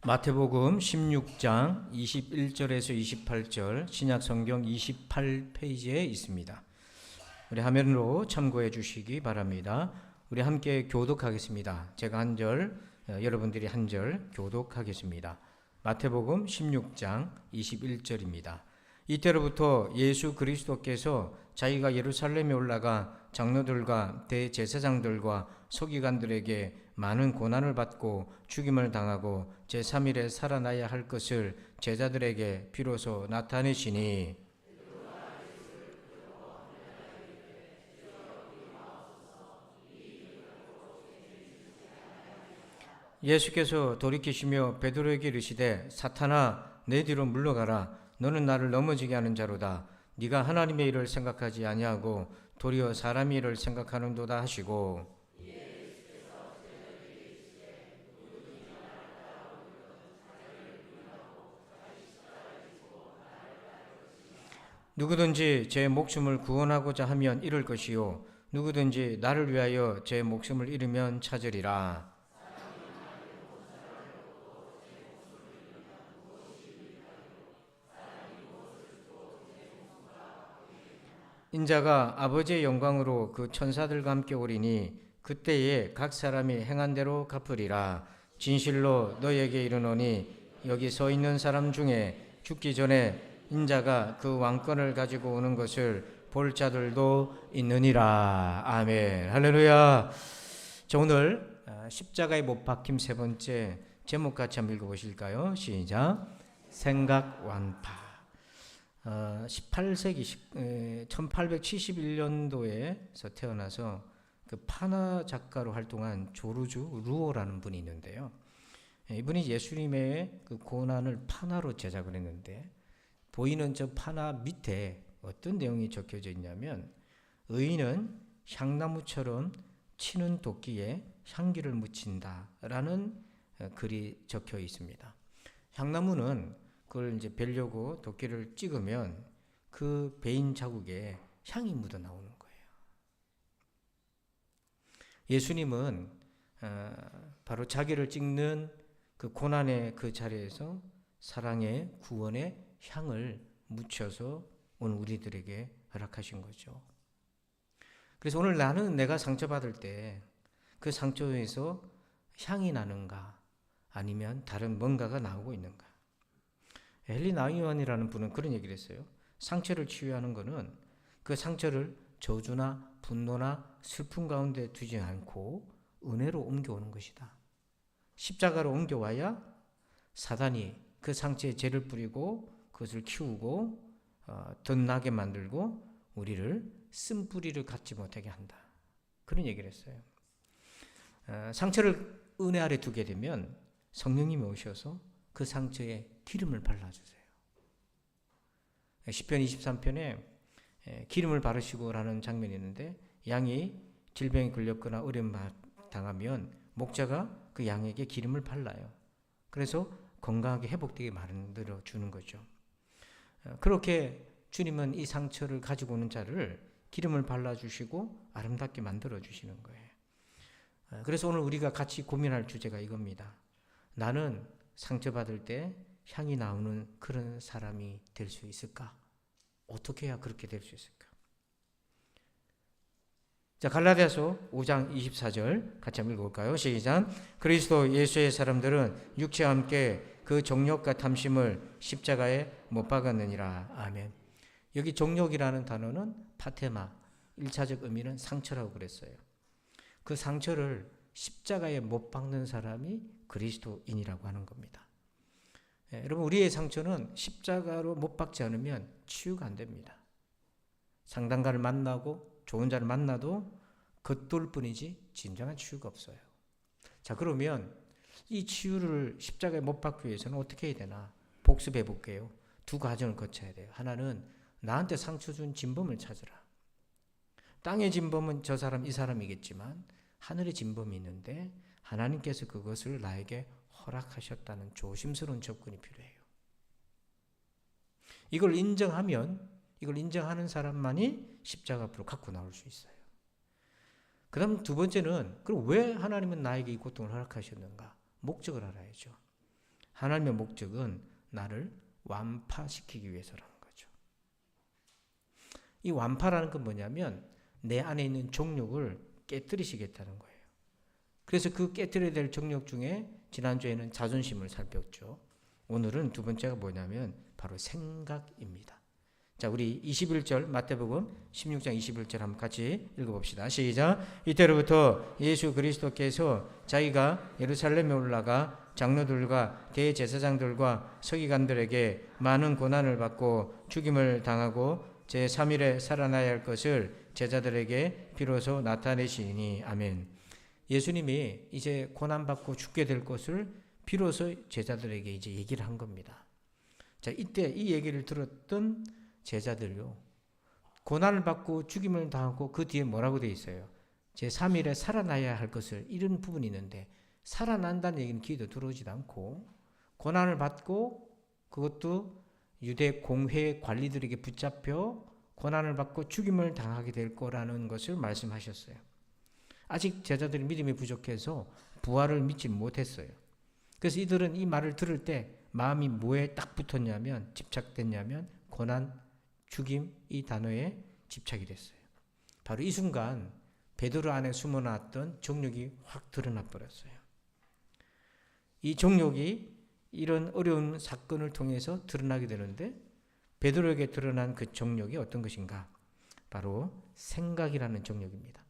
마태복음 16장 21절에서 28절 신약성경 28페이지에 있습니다. 우리 화면으로 참고해 주시기 바랍니다. 우리 함께 교독하겠습니다. 제가 한 절, 여러분들이 한 절 교독하겠습니다. 마태복음 16장 21절입니다. 이때로부터 예수 그리스도께서 자기가 예루살렘에 올라가 장로들과 대제사장들과 서기관들에게 많은 고난을 받고 죽임을 당하고 제3일에 살아나야 할 것을 제자들에게 비로소 나타내시니 예수께서 돌이키시며 베드로에게 이르시되 사탄아 내 뒤로 물러가라 너는 나를 넘어지게 하는 자로다 네가 하나님의 일을 생각하지 아니하고 도리어 사람의 일을 생각하는도다 하시고 누구든지 제 목숨을 구원하고자 하면 잃을 것이요 누구든지 나를 위하여 제 목숨을 잃으면 찾으리라. 인자가 아버지의 영광으로 그 천사들과 함께 오리니 그때에 각 사람이 행한 대로 갚으리라. 진실로 너희에게 이르노니 여기 서 있는 사람 중에 죽기 전에 인자가 그 왕권을 가지고 오는 것을 볼 자들도 있느니라. 아멘. 할렐루야. 자, 오늘 십자가의 못 박힘 세 번째 제목 같이 한번 읽어보실까요? 시작. 생각 완파. 18세기 1871년도에서 태어나서 그 파나 작가로 활동한 조르주 루오라는 분이 있는데요. 이분이 예수님의 그 고난을 파나로 제작을 했는데 보이는 저 파나 밑에 어떤 내용이 적혀져 있냐면 의인은 향나무처럼 치는 도끼에 향기를 묻힌다라는 글이 적혀 있습니다. 향나무는 그걸 이제 베려고 도끼를 찍으면 그 베인 자국에 향이 묻어 나오는 거예요. 예수님은 바로 자기를 찍는 그 고난의 그 자리에서 사랑의 구원의 향을 묻혀서 오늘 우리들에게 허락하신 거죠. 그래서 오늘 나는 내가 상처받을 때 그 상처에서 향이 나는가 아니면 다른 뭔가가 나오고 있는가. 헨리 나이먼이라는 분은 그런 얘기를 했어요. 상처를 치유하는 것은 그 상처를 저주나 분노나 슬픔 가운데 두지 않고 은혜로 옮겨오는 것이다. 십자가로 옮겨와야 사단이 그 상처에 죄를 뿌리고 그것을 키우고 덧나게 만들고 우리를 쓴뿌리를 갖지 못하게 한다. 그런 얘기를 했어요. 상처를 은혜 아래 두게 되면 성령님이 오셔서 그 상처에 기름을 발라주세요. 시편 23편에 기름을 바르시고 라는 장면이 있는데 양이 질병에 걸렸거나 어려움 당하면 목자가 그 양에게 기름을 발라요. 그래서 건강하게 회복되게 만들어 주는 거죠. 그렇게 주님은 이 상처를 가지고 오는 자를 기름을 발라주시고 아름답게 만들어 주시는 거예요. 그래서 오늘 우리가 같이 고민할 주제가 이겁니다. 나는 상처받을 때 향이 나오는 그런 사람이 될 수 있을까? 어떻게 해야 그렇게 될 수 있을까? 자, 갈라디아서 5장 24절 같이 한번 읽어볼까요? 시작. 그리스도 예수의 사람들은 육체와 함께 그 정욕과 탐심을 십자가에 못 박았느니라. 아멘. 여기 정욕이라는 단어는 파테마, 1차적 의미는 상처라고 그랬어요. 그 상처를 십자가에 못 박는 사람이 그리스도인이라고 하는 겁니다. 여러분, 우리의 상처는 십자가로 못 박지 않으면 치유가 안 됩니다. 상담가를 만나고 좋은 자를 만나도 겉돌 뿐이지 진정한 치유가 없어요. 자, 그러면 이 치유를 십자가에 못 박기 위해서는 어떻게 해야 되나? 복습해 볼게요. 두 과정을 거쳐야 돼요. 하나는 나한테 상처 준 진범을 찾으라. 땅의 진범은 저 사람, 이 사람이겠지만 하늘의 진범이 있는데 하나님께서 그것을 나에게 허락하셨다는 조심스러운 접근이 필요해요. 이걸 인정하는 사람만이 십자가 앞으로 갖고 나올 수 있어요. 그 다음 두 번째는 그럼 왜 하나님은 나에게 이 고통을 허락하셨는가? 목적을 알아야죠. 하나님의 목적은 나를 완파시키기 위해서라는 거죠. 이 완파라는 건 뭐냐면 내 안에 있는 정욕을 깨뜨리시겠다는 거예요. 그래서 그 깨뜨려야 될 정욕 중에 지난주에는 자존심을 살폈죠. 오늘은 두 번째가 뭐냐면 바로 생각입니다. 자, 우리 21절 마태복음 16장 21절 한번 같이 읽어봅시다. 시작. 이때로부터 예수 그리스도께서 자기가 예루살렘에 올라가 장로들과 대제사장들과 서기관들에게 많은 고난을 받고 죽임을 당하고 제3일에 살아나야 할 것을 제자들에게 비로소 나타내시니. 아멘. 예수님이 이제 고난받고 죽게 될 것을 비로소 제자들에게 이제 얘기를 한 겁니다. 자, 이때 이 얘기를 들었던 제자들요, 고난을 받고 죽임을 당하고 그 뒤에 뭐라고 되어 있어요? 제3일에 살아나야 할 것을, 이런 부분이 있는데 살아난다는 얘기는 귀에도 들어오지도 않고 고난을 받고 그것도 유대 공회 관리들에게 붙잡혀 고난을 받고 죽임을 당하게 될 거라는 것을 말씀하셨어요. 아직 제자들이 믿음이 부족해서 부활을 믿지 못했어요. 그래서 이들은 이 말을 들을 때 마음이 뭐에 딱 붙었냐면, 집착됐냐면 고난, 죽임, 이 단어에 집착이 됐어요. 바로 이 순간 베드로 안에 숨어놨던 정욕이 확 드러나 버렸어요. 이 정욕이 이런 어려운 사건을 통해서 드러나게 되는데, 베드로에게 드러난 그 정욕이 어떤 것인가? 바로 생각이라는 정욕입니다.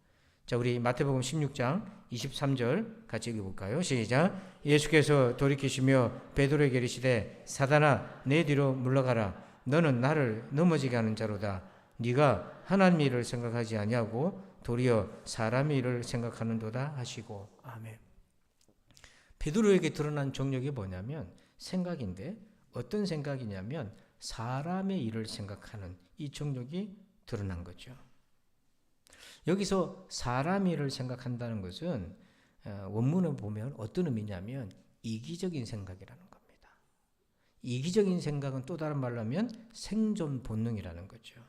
자, 우리 마태복음 16장 23절 같이 읽어볼까요? 시작. 예수께서 돌이키시며 베드로에게 이르시되 사단아 내 뒤로 물러가라. 너는 나를 넘어지게 하는 자로다. 네가 하나님 일을 생각하지 아니하고 도리어 사람의 일을 생각하는도다 하시고. 아멘. 베드로에게 드러난 정욕이 뭐냐면 생각인데, 어떤 생각이냐면 사람의 일을 생각하는 이 정욕이 드러난 거죠. 여기서 사람의 일을 생각한다는 것은 원문을 보면 어떤 의미냐면 이기적인 생각이라는 겁니다. 이기적인 생각은 또 다른 말로 하면 생존 본능이라는 거죠.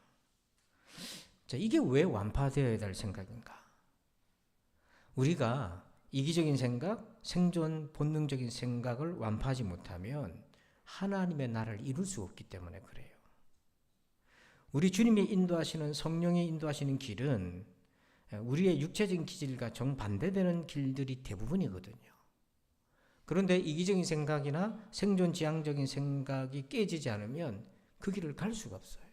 자, 이게 왜 완파되어야 될 생각인가? 우리가 이기적인 생각, 생존 본능적인 생각을 완파하지 못하면 하나님의 나라를 이룰 수 없기 때문에 그래요. 우리 주님이 인도하시는, 성령이 인도하시는 길은 우리의 육체적인 기질과 정반대되는 길들이 대부분이거든요. 그런데 이기적인 생각이나 생존 지향적인 생각이 깨지지 않으면 그 길을 갈 수가 없어요.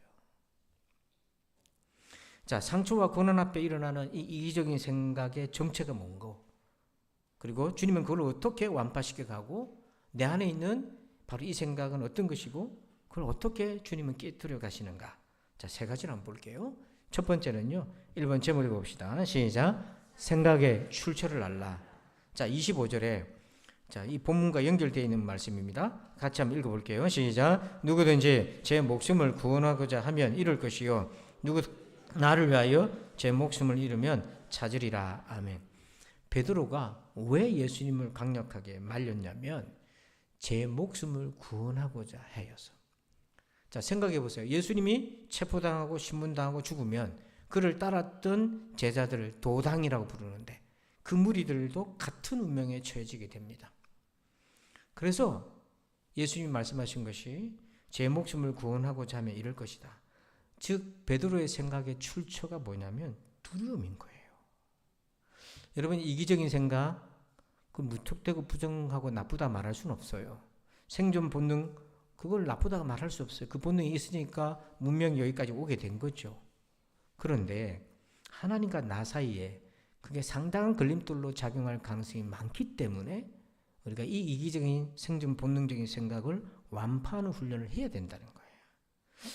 자, 상처와 고난 앞에 일어나는 이 이기적인 생각의 정체가 뭔고? 그리고 주님은 그걸 어떻게 완파시켜 가고 내 안에 있는 바로 이 생각은 어떤 것이고 그걸 어떻게 주님은 깨뜨려 가시는가? 자, 세 가지를 한번 볼게요. 첫 번째는요, 1번 제목 읽어봅시다. 시작. 생각의 출처를 알라. 자, 25절에 자, 이 본문과 연결되어 있는 말씀입니다. 같이 한번 읽어볼게요. 시작. 누구든지 제 목숨을 구원하고자 하면 잃을 것이요 누구 나를 위하여 제 목숨을 잃으면 찾으리라. 아멘. 베드로가 왜 예수님을 강력하게 말렸냐면 제 목숨을 구원하고자 하여서. 자, 생각해 보세요. 예수님이 체포당하고 신문당하고 죽으면 그를 따랐던 제자들을 도당이라고 부르는데 그 무리들도 같은 운명에 처해지게 됩니다. 그래서 예수님이 말씀하신 것이 제 목숨을 구원하고자 하면 이럴 것이다. 즉 베드로의 생각의 출처가 뭐냐면 두려움인 거예요. 여러분, 이기적인 생각, 그 무턱대고 부정하고 나쁘다 말할 수는 없어요. 생존 본능, 그걸 나쁘다고 말할 수 없어요. 그 본능이 있으니까 문명이 여기까지 오게 된 거죠. 그런데 하나님과 나 사이에 그게 상당한 걸림돌로 작용할 가능성이 많기 때문에 우리가 이 이기적인 생존 본능적인 생각을 완파하는 훈련을 해야 된다는 거예요.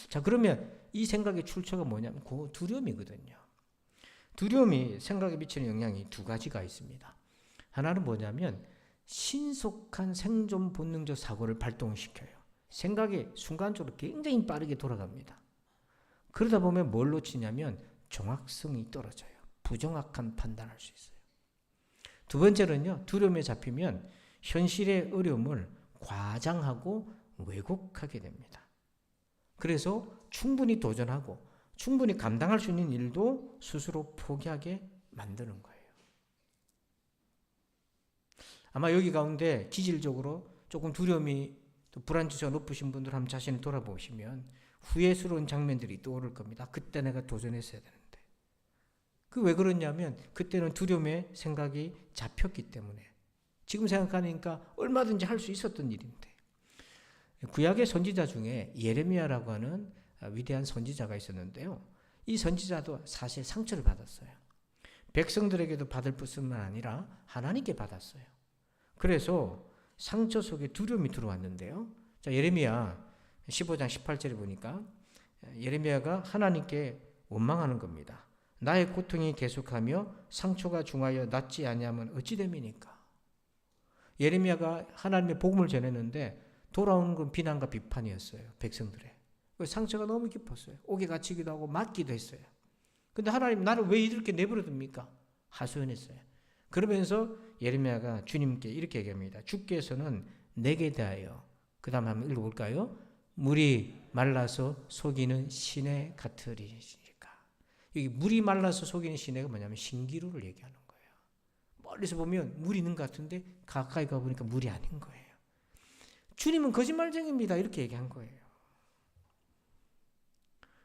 자, 그러면 이 생각의 출처가 뭐냐면 그 두려움이거든요. 두려움이 생각에 미치는 영향이 두 가지가 있습니다. 하나는 뭐냐면 신속한 생존 본능적 사고를 발동시켜요. 생각이 순간적으로 굉장히 빠르게 돌아갑니다. 그러다 보면 뭘 놓치냐면 정확성이 떨어져요. 부정확한 판단할 수 있어요. 두 번째는요, 두려움에 잡히면 현실의 어려움을 과장하고 왜곡하게 됩니다. 그래서 충분히 도전하고 충분히 감당할 수 있는 일도 스스로 포기하게 만드는 거예요. 아마 여기 가운데 기질적으로 조금 두려움이 또 불안지수가 높으신 분들 한번 자신을 돌아보시면 후회스러운 장면들이 떠오를 겁니다. 그때 내가 도전했어야 되는데. 그 왜 그러냐면 그때는 두려움의 생각이 잡혔기 때문에. 지금 생각하니까 얼마든지 할 수 있었던 일인데. 구약의 선지자 중에 예레미야라고 하는 위대한 선지자가 있었는데요. 이 선지자도 사실 상처를 받았어요. 백성들에게도 받을 뿐만 아니라 하나님께 받았어요. 그래서 상처 속에 두려움이 들어왔는데요. 자, 예레미야 15장 18절에 보니까 예레미야가 하나님께 원망하는 겁니다. 나의 고통이 계속하며 상처가 중하여 낫지 아니하면 어찌 됨이니까. 예레미야가 하나님의 복음을 전했는데 돌아오는 건 비난과 비판이었어요. 백성들의. 상처가 너무 깊었어요. 옥에 갇히기도 하고 맞기도 했어요. 근데 하나님 나를 왜 이렇게 내버려 둡니까? 하소연했어요. 그러면서 예레미야가 주님께 이렇게 얘기합니다. 주께서는 내게 대하여, 그 다음 한번 읽어볼까요? 물이 말라서 속이는 시내 같으리니까. 여기 물이 말라서 속이는 시내가 뭐냐면 신기루를 얘기하는 거예요. 멀리서 보면 물이 있는 것 같은데 가까이 가보니까 물이 아닌 거예요. 주님은 거짓말쟁이입니다. 이렇게 얘기한 거예요.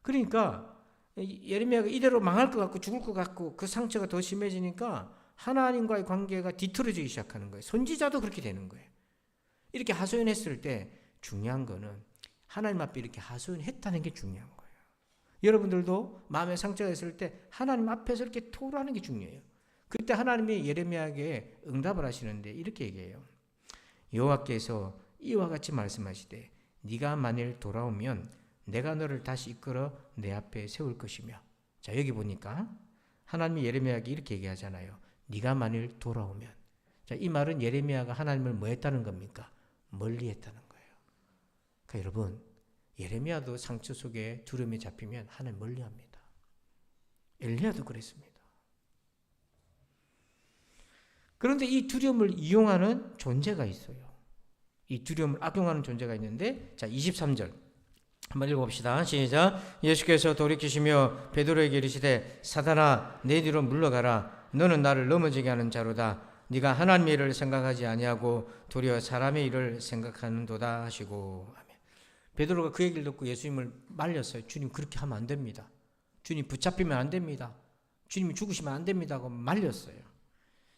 그러니까 예레미야가 이대로 망할 것 같고 죽을 것 같고 그 상처가 더 심해지니까 하나님과의 관계가 뒤틀어지기 시작하는 거예요. 선지자도 그렇게 되는 거예요. 이렇게 하소연했을 때 중요한 거는 하나님 앞에 이렇게 하소연했다는 게 중요한 거예요. 여러분들도 마음에 상처가 있을 때 하나님 앞에서 이렇게 토로하는 게 중요해요. 그때 하나님이 예레미야에게 응답을 하시는데 이렇게 얘기해요. 여호와께서 이와 같이 말씀하시되 네가 만일 돌아오면 내가 너를 다시 이끌어 내 앞에 세울 것이며. 자, 여기 보니까 하나님이 예레미야에게 이렇게 얘기하잖아요. 네가 만일 돌아오면. 자, 이 말은 예레미야가 하나님을 뭐 했다는 겁니까? 멀리 했다는 거예요. 그러니까 여러분, 예레미야도 상처 속에 두려움에 잡히면 하나님 멀리 합니다. 엘리야도 그랬습니다. 그런데 이 두려움을 이용하는 존재가 있어요. 이 두려움을 악용하는 존재가 있는데, 자, 23절 한번 읽어봅시다. 시작. 예수께서 돌이키시며 베드로에게 이르시되 사단아 내 뒤로 물러가라. 너는 나를 넘어지게 하는 자로다. 네가 하나님의 일을 생각하지 아니하고 도리어 사람의 일을 생각하는도다 하시고. 베드로가 그 얘기를 듣고 예수님을 말렸어요. 주님 그렇게 하면 안 됩니다. 주님 붙잡히면 안 됩니다. 주님이 죽으시면 안 됩니다 하고 말렸어요.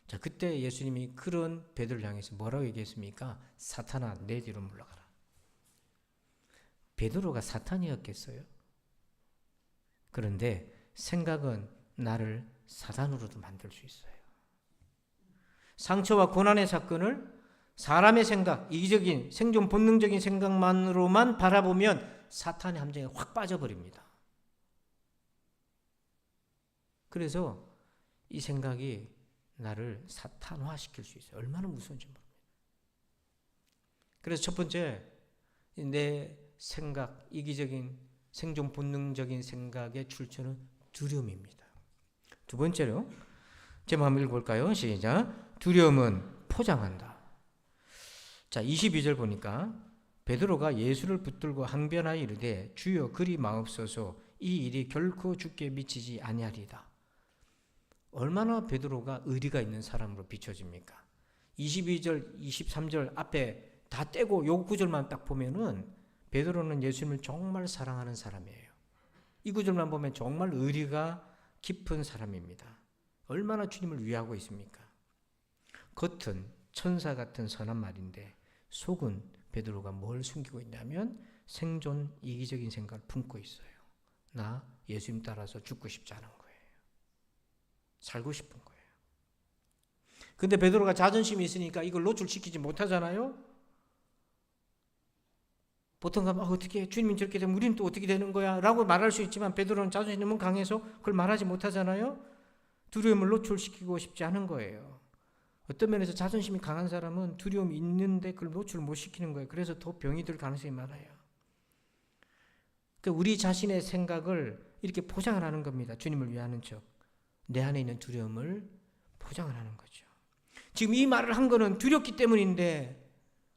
자, 그때 예수님이 그런 베드로를 향해서 뭐라고 얘기했습니까? 사탄아 내 뒤로 물러가라. 베드로가 사탄이었겠어요? 그런데 생각은 나를 사단으로도 만들 수 있어요. 상처와 고난의 사건을 사람의 생각, 이기적인 생존 본능적인 생각만으로만 바라보면 사탄의 함정에 확 빠져버립니다. 그래서 이 생각이 나를 사탄화시킬 수 있어요. 얼마나 무서운지 모릅니다. 그래서 첫 번째, 내 생각, 이기적인 생존 본능적인 생각의 출처는 두려움입니다. 두 번째로 제목 한번 읽어볼까요? 시작. 두려움은 포장한다. 자, 22절 보니까 베드로가 예수를 붙들고 항변하여 이르되 주여 그리 마옵소서 이 일이 결코 주께 미치지 아니하리이다. 얼마나 베드로가 의리가 있는 사람으로 비춰집니까? 22절, 23절 앞에 다 떼고 요 구절만 딱 보면은 베드로는 예수님을 정말 사랑하는 사람이에요. 이 구절만 보면 정말 의리가 깊은 사람입니다. 얼마나 주님을 위하고 있습니까? 겉은 천사 같은 선한 말인데 속은 베드로가 뭘 숨기고 있냐면 생존 이기적인 생각을 품고 있어요. 나 예수님 따라서 죽고 싶지 않은 거예요. 살고 싶은 거예요. 근데 베드로가 자존심이 있으니까 이걸 노출시키지 못하잖아요. 보통 가면 어떻게 주님이 저렇게 되면 우리는 또 어떻게 되는 거야? 라고 말할 수 있지만 베드로는 자존심이 너무 강해서 그걸 말하지 못하잖아요. 두려움을 노출시키고 싶지 않은 거예요. 어떤 면에서 자존심이 강한 사람은 두려움이 있는데 그걸 노출을 못 시키는 거예요. 그래서 더 병이 들 가능성이 많아요. 그러니까 우리 자신의 생각을 이렇게 포장을 하는 겁니다. 주님을 위하는 척. 내 안에 있는 두려움을 포장을 하는 거죠. 지금 이 말을 한 거는 두렵기 때문인데,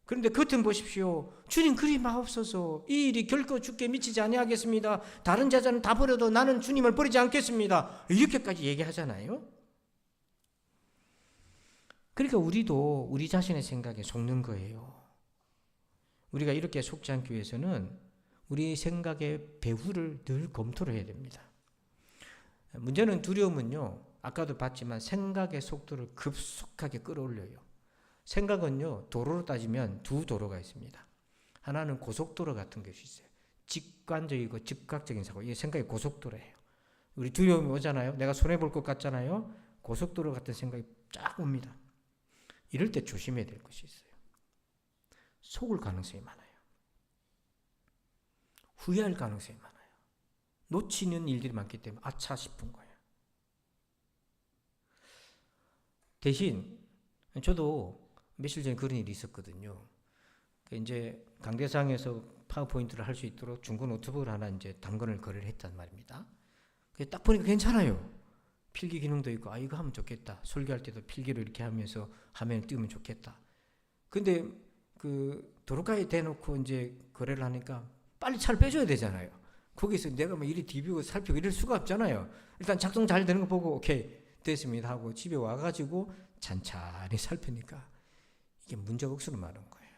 그런데 겉은 보십시오. 주님 그리 마옵소서. 이 일이 결코 주께 미치지 아니하겠습니다. 다른 제자는 다 버려도 나는 주님을 버리지 않겠습니다. 이렇게까지 얘기하잖아요. 그러니까 우리도 우리 자신의 생각에 속는 거예요. 우리가 이렇게 속지 않기 위해서는 우리 생각의 배후를 늘 검토를 해야 됩니다. 문제는 두려움은요, 아까도 봤지만 생각의 속도를 급속하게 끌어올려요. 생각은요, 도로로 따지면 두 도로가 있습니다. 하나는 고속도로 같은 것이 있어요. 직관적이고 즉각적인 사고, 이게 생각의 고속도로예요. 우리 두려움이 오잖아요. 내가 손해볼 것 같잖아요. 고속도로 같은 생각이 쫙 옵니다. 이럴 때 조심해야 될 것이 있어요. 속을 가능성이 많아요. 후회할 가능성이 많아요. 놓치는 일들이 많기 때문에 아차 싶은 거예요. 대신 저도 며칠 전에 그런 일이 있었거든요. 이제 강대상에서 파워포인트를 할 수 있도록 중고 노트북을 하나 이제 당근을 거래를 했단 말입니다. 딱 보니까 괜찮아요. 필기 기능도 있고, 이거 하면 좋겠다. 설교할 때도 필기를 이렇게 하면서 화면을 띄우면 좋겠다. 근데 그 도로가에 대놓고 이제 거래를 하니까 빨리 차를 빼줘야 되잖아요. 거기서 내가 뭐 이리 뒤비고 살피고 이럴 수가 없잖아요. 일단 작동 잘 되는 거 보고 오케이 됐습니다 하고 집에 와가지고 찬찬히 살피니까 이게 문제가 억수로 많은 거예요.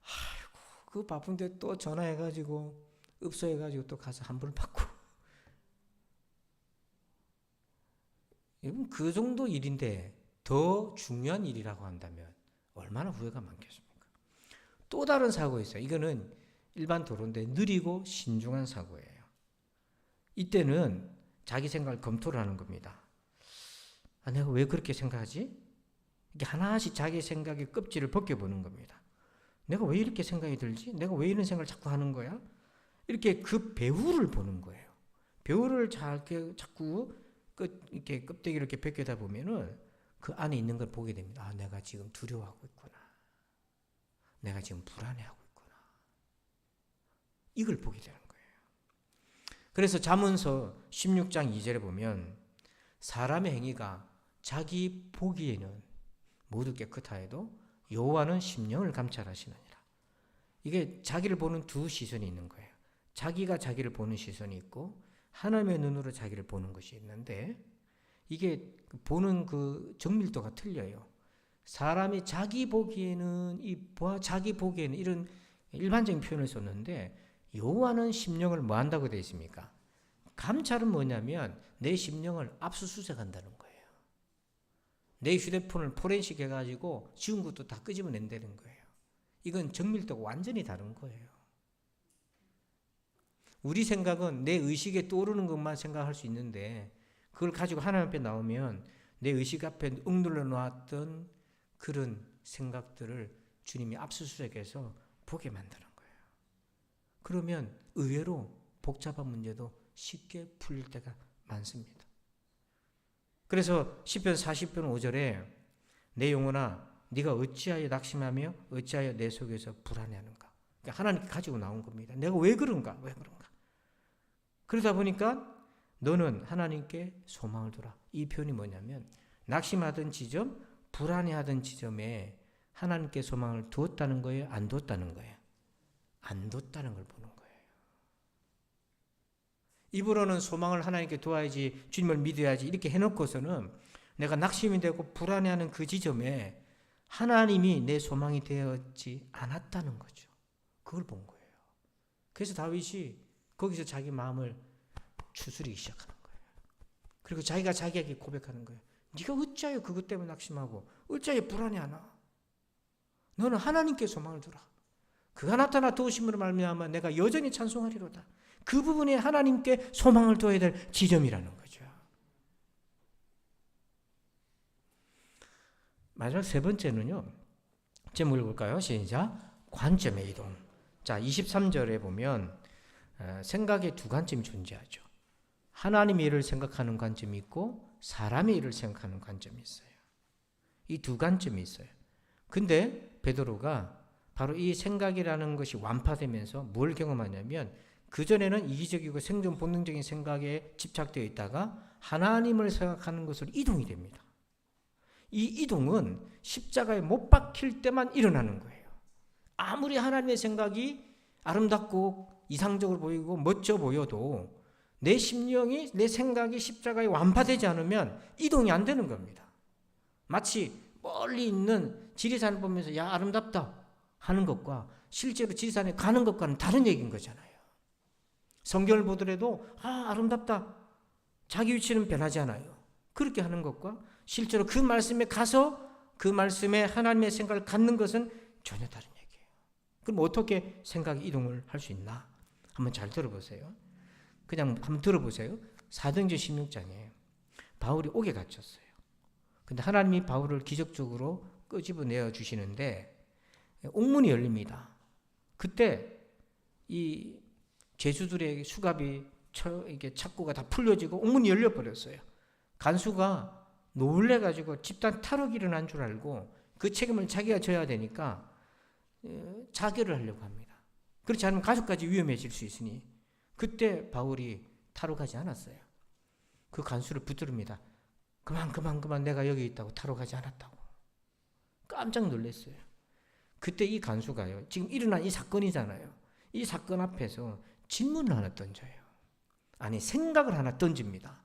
아이고, 그 바쁜데 또 전화해가지고 읍소해가지고 또 가서 환불 받고. 이건 그 정도 일인데 더 중요한 일이라고 한다면 얼마나 후회가 많겠습니까? 또 다른 사고 있어요. 이거는 일반 도로인데 느리고 신중한 사고예요. 이때는 자기 생각을 검토를 하는 겁니다. 내가 왜 그렇게 생각하지? 이게 하나씩 자기 생각의 껍질을 벗겨보는 겁니다. 내가 왜 이렇게 생각이 들지? 내가 왜 이런 생각을 자꾸 하는 거야? 이렇게 그 배후를 보는 거예요. 배후를 자꾸 이렇게 껍데기를 이렇게 벗겨다 보면은 그 안에 있는 걸 보게 됩니다. 내가 지금 두려워하고 있구나. 내가 지금 불안해하고 있구나. 이걸 보게 되는 거예요. 그래서 잠언서 16장 2절에 보면 사람의 행위가 자기 보기에는 모두 깨끗하여도 여호와는 심령을 감찰하시느니라. 이게 자기를 보는 두 시선이 있는 거예요. 자기가 자기를 보는 시선이 있고 하나님의 눈으로 자기를 보는 것이 있는데 이게 보는 그 정밀도가 틀려요. 사람이 자기 보기에는 자기 보기에는 이런 일반적인 표현을 썼는데 여호와는 심령을 뭐 한다고 되어 있습니까? 감찰은 뭐냐면 내 심령을 압수수색한다는 거예요. 내 휴대폰을 포렌식 해가지고 지운 것도 다 끄집어낸다는 거예요. 이건 정밀도가 완전히 다른 거예요. 우리 생각은 내 의식에 떠오르는 것만 생각할 수 있는데 그걸 가지고 하나님 앞에 나오면 내 의식 앞에 억눌러 놨던 그런 생각들을 주님이 압수수색해서 보게 만드는 거예요. 그러면 의외로 복잡한 문제도 쉽게 풀릴 때가 많습니다. 그래서 시편 40편 5절에 내 영혼아 네가 어찌하여 낙심하며 어찌하여 내 속에서 불안해하는가. 그러니까 하나님께 가지고 나온 겁니다. 내가 왜 그런가? 왜 그런가? 그러다 보니까 너는 하나님께 소망을 두라. 이 표현이 뭐냐면 낙심하던 지점, 불안해하던 지점에 하나님께 소망을 두었다는 거예요? 안 두었다는 거예요? 안 뒀다는 걸 보는 거예요. 입으로는 소망을 하나님께 두어야지, 주님을 믿어야지 이렇게 해놓고서는 내가 낙심이 되고 불안해하는 그 지점에 하나님이 내 소망이 되었지 않았다는 거죠. 그걸 본 거예요. 그래서 다윗이 거기서 자기 마음을 추스리기 시작하는 거예요. 그리고 자기가 자기에게 고백하는 거예요. 네가 어찌하여 그것 때문에 낙심하고 어찌하여 불안해하나? 너는 하나님께 소망을 두라. 그가 나타나 도우심으로 말미암아 내가 여전히 찬송하리로다. 그 부분에 하나님께 소망을 둬야 될 지점이라는 거죠. 마지막 세 번째는요. 제목을 볼까요? 시작. 관점의 이동. 자, 23절에 보면 생각의 두 관점이 존재하죠. 하나님의 일을 생각하는 관점이 있고 사람의 일을 생각하는 관점이 있어요. 이 두 관점이 있어요. 근데 베드로가 바로 이 생각이라는 것이 완파되면서 뭘 경험하냐면 그전에는 이기적이고 생존 본능적인 생각에 집착되어 있다가 하나님을 생각하는 것으로 이동이 됩니다. 이 이동은 십자가에 못 박힐 때만 일어나는 거예요. 아무리 하나님의 생각이 아름답고 이상적으로 보이고 멋져 보여도 내 심령이, 내 생각이 십자가에 완파되지 않으면 이동이 안 되는 겁니다. 마치 멀리 있는 지리산을 보면서 야 아름답다. 하는 것과 실제로 지리산에 가는 것과는 다른 얘기인 거잖아요. 성경을 보더라도 아름답다. 자기 위치는 변하지 않아요. 그렇게 하는 것과 실제로 그 말씀에 가서 그 말씀에 하나님의 생각을 갖는 것은 전혀 다른 얘기예요. 그럼 어떻게 생각 이동을 할 수 있나? 한번 잘 들어보세요. 그냥 한번 들어보세요. 사도행전 16장에 바울이 옥에 갇혔어요. 근데 하나님이 바울을 기적적으로 끄집어내어 주시는데 옥문이 열립니다. 그때 이 죄수들의 수갑이 이게 착고가 다 풀려지고 옥문이 열려버렸어요. 간수가 놀래가지고 집단 탈옥이 일어난 줄 알고 그 책임을 자기가 져야 되니까 자결을 하려고 합니다. 그렇지 않으면 가족까지 위험해질 수 있으니 그때 바울이 탈옥하지 않았어요. 그 간수를 붙들습니다. 그만 내가 여기 있다고 탈옥하지 않았다고. 깜짝 놀랐어요. 그때 이 간수가요. 지금 일어난 이 사건이잖아요. 이 사건 앞에서 질문을 하나 던져요. 아니 생각을 하나 던집니다.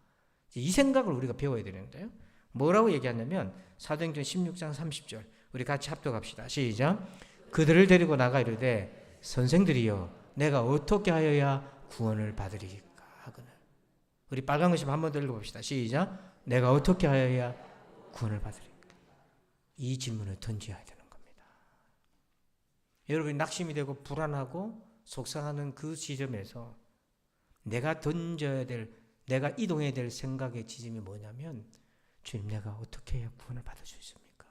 이 생각을 우리가 배워야 되는데요. 뭐라고 얘기하냐면 사도행전 16장 30절 우리 같이 합독합시다. 시작. 그들을 데리고 나가 이르되 선생들이여 내가 어떻게 하여야 구원을 받으리까 하거늘. 우리 빨간 글씨 한번 더 읽어봅시다. 시작. 내가 어떻게 하여야 구원을 받으리까. 이 질문을 던져야 되는 겁니다. 여러분이 낙심이 되고 불안하고 속상하는 그 지점에서 내가 던져야 될, 내가 이동해야 될 생각의 지점이 뭐냐면 주님 내가 어떻게 해야 구원을 받을 수 있습니까?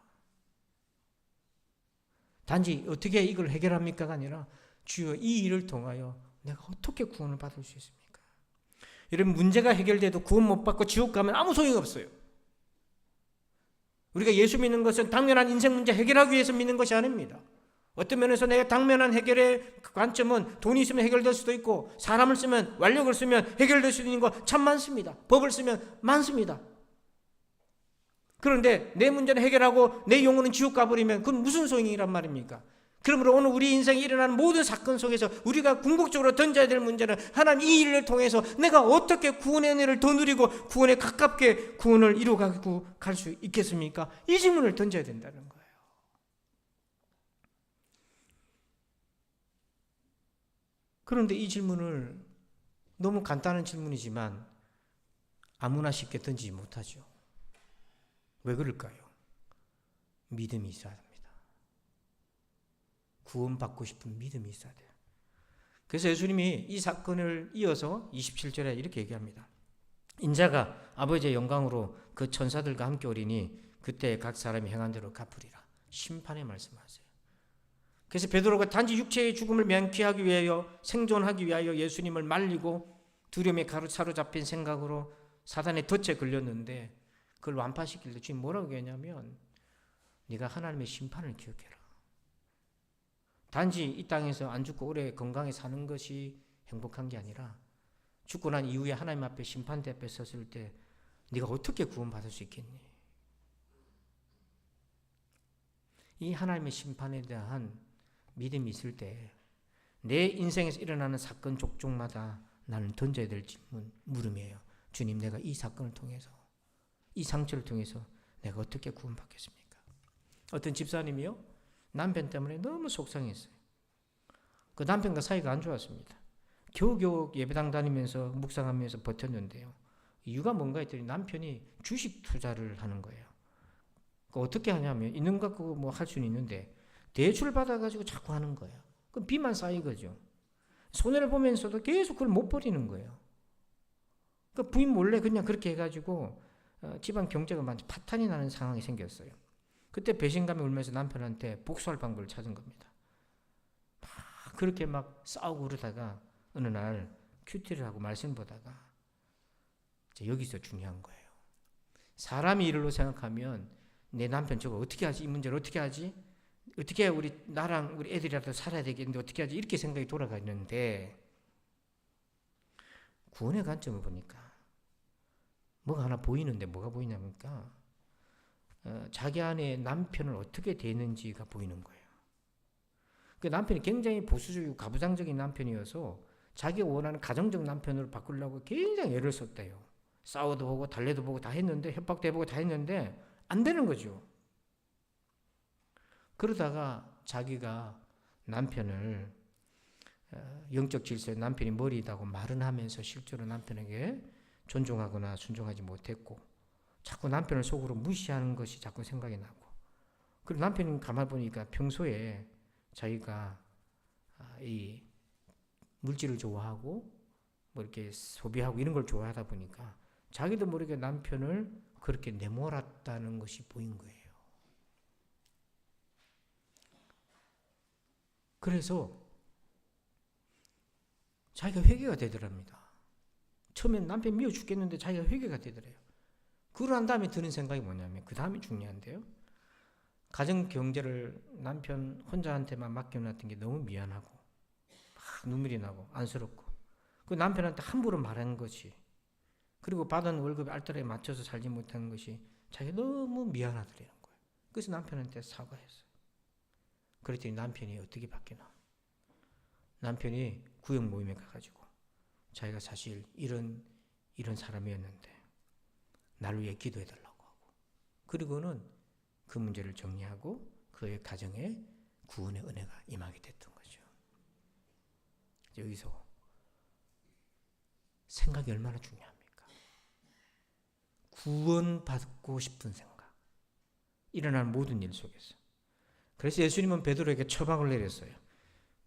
단지 어떻게 이걸 해결합니까가 아니라 주여 이 일을 통하여 내가 어떻게 구원을 받을 수 있습니까? 여러분 문제가 해결돼도 구원 못 받고 지옥 가면 아무 소용이 없어요. 우리가 예수 믿는 것은 당면한 인생 문제 해결하기 위해서 믿는 것이 아닙니다. 어떤 면에서 내가 당면한 해결의 관점은 돈이 있으면 해결될 수도 있고 사람을 쓰면 완력을 쓰면 해결될 수 있는 거 참 많습니다. 법을 쓰면 많습니다. 그런데 내 문제는 해결하고 내 영혼은 지옥 가버리면 그건 무슨 소용이란 말입니까? 그러므로 오늘 우리 인생에 일어나는 모든 사건 속에서 우리가 궁극적으로 던져야 될 문제는 하나님 이 일을 통해서 내가 어떻게 구원의 은혜를 더 누리고 구원에 가깝게 구원을 이루어가고 갈 수 있겠습니까? 이 질문을 던져야 된다는 거예요. 그런데 이 질문을 너무 간단한 질문이지만 아무나 쉽게 던지지 못하죠. 왜 그럴까요? 믿음이 있어야 합니다. 구원받고 싶은 믿음이 있어야 돼요. 그래서 예수님이 이 사건을 이어서 27절에 이렇게 얘기합니다. 인자가 아버지의 영광으로 그 천사들과 함께 오리니 그때 각 사람이 행한 대로 갚으리라. 심판의 말씀하세요. 그래서 베드로가 단지 육체의 죽음을 면피하기 위하여 생존하기 위하여 예수님을 말리고 두려움에 사로잡힌 생각으로 사단의 덫에 걸렸는데 그걸 완파시킬 때 주님 뭐라고 얘기하냐면 네가 하나님의 심판을 기억해라. 단지 이 땅에서 안 죽고 오래 건강히 사는 것이 행복한 게 아니라 죽고 난 이후에 하나님 앞에 심판대 앞에 섰을 때 네가 어떻게 구원받을 수 있겠니? 이 하나님의 심판에 대한 믿음이 있을 때 내 인생에서 일어나는 사건 족족마다 나는 던져야 될 질문, 물음이에요. 주님 내가 이 사건을 통해서 이 상처를 통해서 내가 어떻게 구원받겠습니까? 어떤 집사님이요. 남편 때문에 너무 속상했어요. 그 남편과 사이가 안 좋았습니다. 겨우겨우 예배당 다니면서 묵상하면서 버텼는데요. 이유가 뭔가 했더니 남편이 주식 투자를 하는 거예요. 어떻게 하냐면 있는 것 갖고 뭐 할 수는 있는데 대출을 받아가지고 자꾸 하는 거예요. 그럼 빚만 쌓이거죠. 손해를 보면서도 계속 그걸 못 버리는 거예요. 그 부인 몰래 그냥 그렇게 해가지고 집안 경제가 완전 파탄이 나는 상황이 생겼어요. 그때 배신감이 울면서 남편한테 복수할 방법을 찾은 겁니다. 막 그렇게 막 싸우고 그러다가 어느 날 큐티를 하고 말씀 보다가 여기서 중요한 거예요. 사람이 일로 생각하면 내 남편 저거 어떻게 하지? 이 문제를 어떻게 하지? 어떻게 나랑 우리 애들이라도 살아야 되겠는데 어떻게 하지? 이렇게 생각이 돌아가 있는데 구원의 관점을 보니까 뭐가 하나 보이는데 뭐가 보이냐니까 자기 안에 남편을 어떻게 대했는지가 보이는 거예요. 그 남편이 굉장히 보수적이고 가부장적인 남편이어서 자기가 원하는 가정적 남편으로 바꾸려고 굉장히 애를 썼대요. 싸워도 보고 달래도 보고 다 했는데 협박도 해보고 다 했는데 안 되는 거죠. 그러다가 자기가 남편을 영적 질서에 남편이 머리다고 말은 하면서 실제로 남편에게 존중하거나 순종하지 못했고 자꾸 남편을 속으로 무시하는 것이 자꾸 생각이 나고 그리고 남편이 가만히 보니까 평소에 자기가 이 물질을 좋아하고 뭐 이렇게 소비하고 이런 걸 좋아하다 보니까 자기도 모르게 남편을 그렇게 내몰았다는 것이 보인 거예요. 그래서 자기가 회개가 되더랍니다. 처음엔 남편 미워 죽겠는데 자기가 회개가 되더래요. 그러고 난 다음에 드는 생각이 뭐냐면 그 다음이 중요한데요. 가정 경제를 남편 혼자한테만 맡겨놨던 게 너무 미안하고 막 눈물이 나고 안쓰럽고 그 남편한테 함부로 말한 것이 그리고 받은 월급에 알뜰하게 맞춰서 살지 못한 것이 자기가 너무 미안하더라는 거예요. 그래서 남편한테 사과했어요. 그랬더니 남편이 어떻게 바뀌나. 남편이 구역 모임에 가가지고 자기가 사실 이런 사람이었는데 나를 위해 기도해달라고 하고 그리고는 그 문제를 정리하고 그의 가정에 구원의 은혜가 임하게 됐던 거죠. 여기서 생각이 얼마나 중요합니까? 구원받고 싶은 생각. 일어나는 모든 일 속에서. 그래서 예수님은 베드로에게 처방을 내렸어요.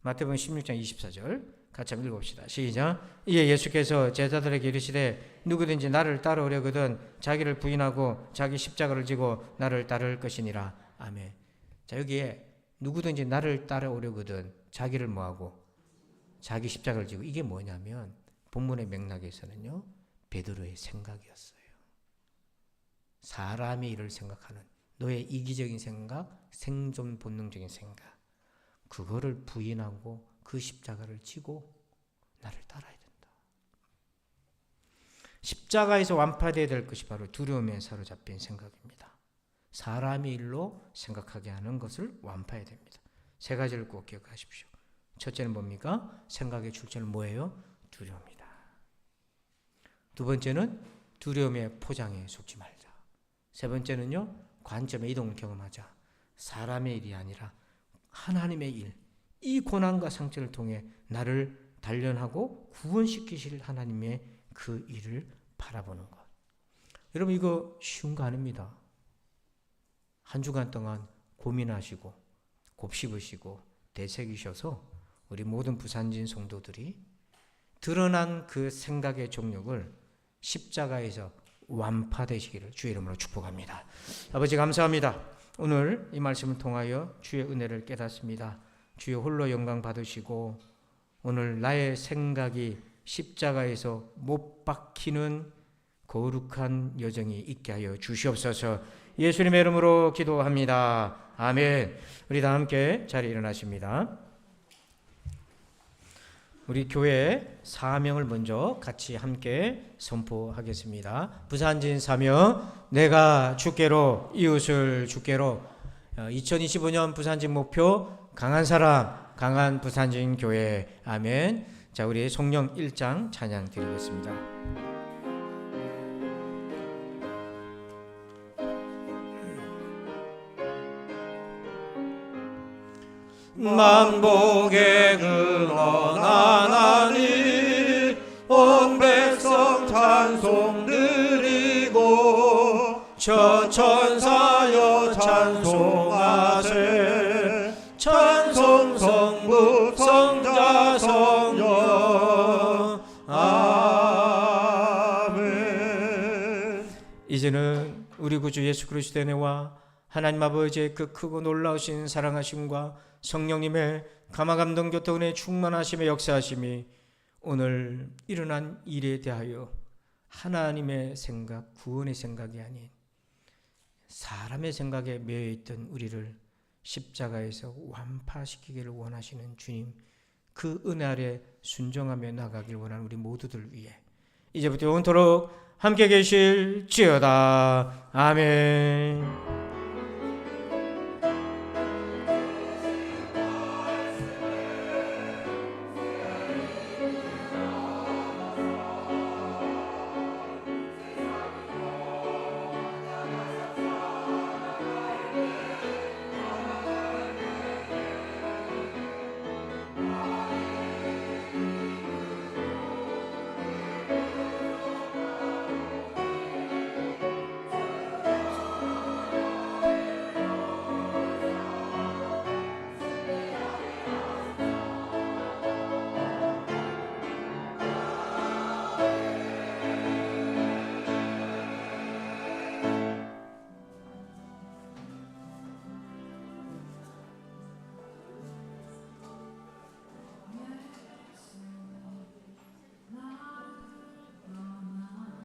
마태복음 16장 24절 같이 한번 읽어봅시다. 시작. 이에 예수께서 제자들에게 이르시되 누구든지 나를 따라오려거든 자기를 부인하고 자기 십자가를 지고 나를 따를 것이니라. 아멘. 자, 여기에 누구든지 나를 따라오려거든 자기를 뭐하고 자기 십자가를 지고 이게 뭐냐면 본문의 맥락에서는요 베드로의 생각이었어요. 사람의 일을 생각하는 너의 이기적인 생각, 생존 본능적인 생각 그거를 부인하고 그 십자가를 지고 나를 따라야 된다. 십자가에서 완파되어야 될 것이 바로 두려움에 사로잡힌 생각입니다. 사람의 일로 생각하게 하는 것을 완파해야 됩니다. 세 가지를 꼭 기억하십시오. 첫째는 뭡니까? 생각의 출처는 뭐예요? 두려움이다. 두 번째는 두려움의 포장에 속지 말자. 세 번째는요, 관점의 이동을 경험하자. 사람의 일이 아니라 하나님의 일, 이 고난과 상처를 통해 나를 단련하고 구원시키실 하나님의 그 일을 바라보는 것. 여러분 이거 쉬운 거 아닙니다. 한 주간 동안 고민하시고 곱씹으시고 되새기셔서 우리 모든 부산진 성도들이 드러난 그 생각의 종력을 십자가에서 완파되시기를 주의 이름으로 축복합니다. 아버지 감사합니다. 오늘 이 말씀을 통하여 주의 은혜를 깨닫습니다. 주여 홀로 영광 받으시고 오늘 나의 생각이 십자가에서 못 박히는 거룩한 여정이 있게 하여 주시옵소서. 예수님의 이름으로 기도합니다. 아멘. 우리 다 함께 자리에 일어나십니다. 우리 교회 사명을 먼저 같이 함께 선포하겠습니다. 부산진 사명, 내가 주께로 이웃을 주께로. 2025년 부산진 목표 강한 사람, 강한 부산진 교회. 아멘. 자, 우리 성령 1장 찬양 드리겠습니다. 만복의 근원 하나님 온 백성 찬송 드리고 저 천사여 찬송하세 찬송 성부 성자 성령 아멘. 이제는 우리 구주 예수 그리스도의 은혜와 하나님 아버지의 그 크고 놀라우신 사랑하심과 성령님의 감화감동 교통의 충만하심의 역사하심이 오늘 일어난 일에 대하여 하나님의 생각, 구원의 생각이 아닌 사람의 생각에 매여있던 우리를 십자가에서 완파시키기를 원하시는 주님, 그 은혜 아래 순종하며 나가길 원하는 우리 모두들 위해 이제부터 영원토록 함께 계실지어다. 아멘.